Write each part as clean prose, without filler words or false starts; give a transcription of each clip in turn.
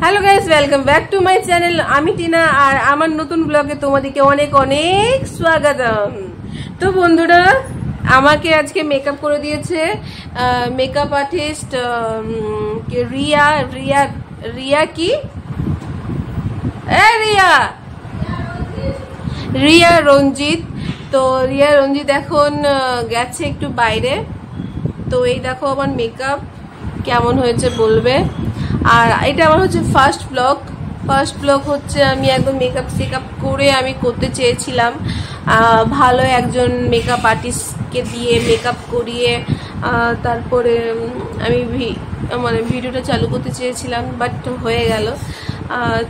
Hello guys, welcome back to my channel. আমি টিনা আর আমার নতুন ব্লগে তোমাদেরকে অনেক অনেক স্বাগতম। তো বন্ধুরা, আমাকে আজকে মেকআপ করে দিয়েছে মেকআপ আর্টিস্ট রিয়া রিয়া রিয়া কি রিয়া রঞ্জিত। তো রিয়া রঞ্জিত এখন গেছে একটু বাইরে। তো এই দেখো আমার মেকআপ কেমন হয়েছে বলবে। আর এটা আমার হচ্ছে ফার্স্ট ব্লগ হচ্ছে। আমি একদম মেকআপ শেকআপ করে আমি করতে চেয়েছিলাম, ভালো একজন মেকআপ আর্টিস্টকে দিয়ে মেকআপ করিয়ে তারপরে আমি মানে ভিডিওটা চালু করতে চেয়েছিলাম, বাট হয়ে গেল।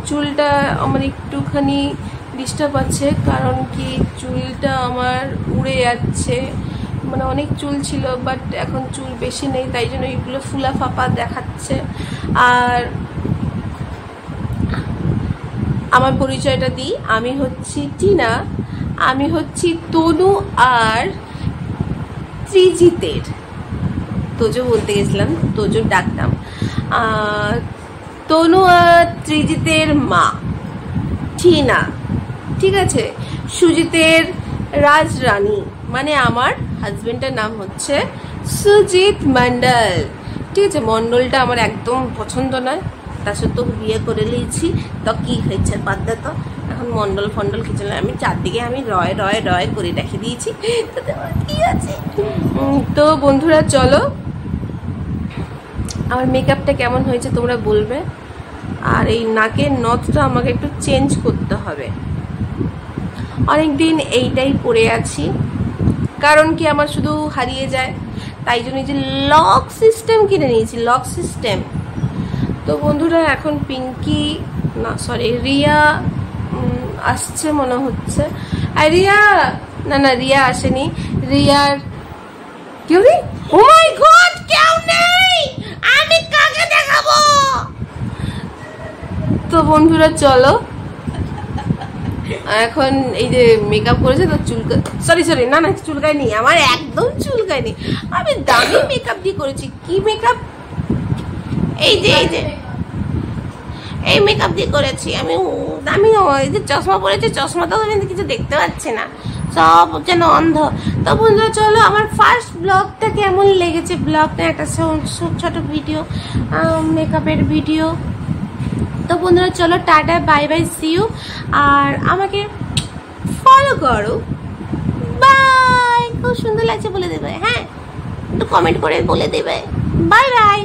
চুলটা আমার একটুখানি ডিস্টার্ব আছে, কারণ কি চুলটা আমার উড়ে যাচ্ছে। মানে অনেক চুল ছিল, বাট এখন চুল বেশি নেই, তাই জন্য এগুলো ফুলা ফাঁপা দেখাচ্ছে। আর আমার পরিচয়টা দিই, আমি হচ্ছি টিনা, আমি হচ্ছি তনু আর ত্রিজিতের, তোজো বলতে গেছিলাম, তোজোর ডাকনাম। তনু আর ত্রিজিতের মা টিনা, ঠিক আছে। সুজিতের রাজরানী, মানে আমার হাজবেন্ডের নাম হচ্ছে সুজিত মন্ডল, ঠিক আছে। মন্ডলটা আমার একদম পছন্দ নয়, তার সত্ত্বেও বিয়ে করে নিয়েছি, তো কি হয়েছে বাদ দে। তো এখন মন্ডল ফন্ডল কিছু নয়, আমি চারদিকে আমি রয় রয় রয় করে রেখে দিয়েছি, তাতে আমার কি আছে। তো বন্ধুরা চলো, আমার মেকআপটা কেমন হয়েছে তোমরা বলবে। আর এই নাকের নথটা আমাকে একটু চেঞ্জ করতে হবে, অনেকদিন এইটাই পরে আছি, কারণ কি আমার শুধু হারিয়ে যায়, তাই জন্য যে লক সিস্টেম কিনে নিয়েছি, লক সিস্টেম। তো বন্ধুরা এখন পিঙ্কি না সরি রিয়া আসছে মনে হচ্ছে। আর রিয়া না রিয়া আসেনি, রিয়ার কেউ নেই। ও মাই গড, কেউ নেই, আমি কাকে দেখাবো। তো বন্ধুরা চলো, এখন এই যে মেকআপ করেছে তো সরি না চুলকায়নি, আমার একদম চুলকায়নি। আমি দামি মেকআপ দিয়ে করেছি। কি মেকআপ? এই যে এই মেকআপ দিয়ে করেছি আমি, দামি। এই যে চশমা পরেছি, চশমাটাও আমি কিছু দেখতে পাচ্ছি না, সব যেন অন্ধ। তো বন্ধুরা চলো, আমার ফার্স্ট ব্লগটা কেমন লেগেছে, ব্লগটা একটা ছোট ভিডিও, মেকআপের ভিডিও। তো বন্ধুরা চলো, tata bye bye, see you. আর আমাকে ফলো করো, বাই। খুব সুন্দর লাগছে বলে দেবে, হ্যাঁ একটু কমেন্ট করে বলে দেবে, বাই বাই।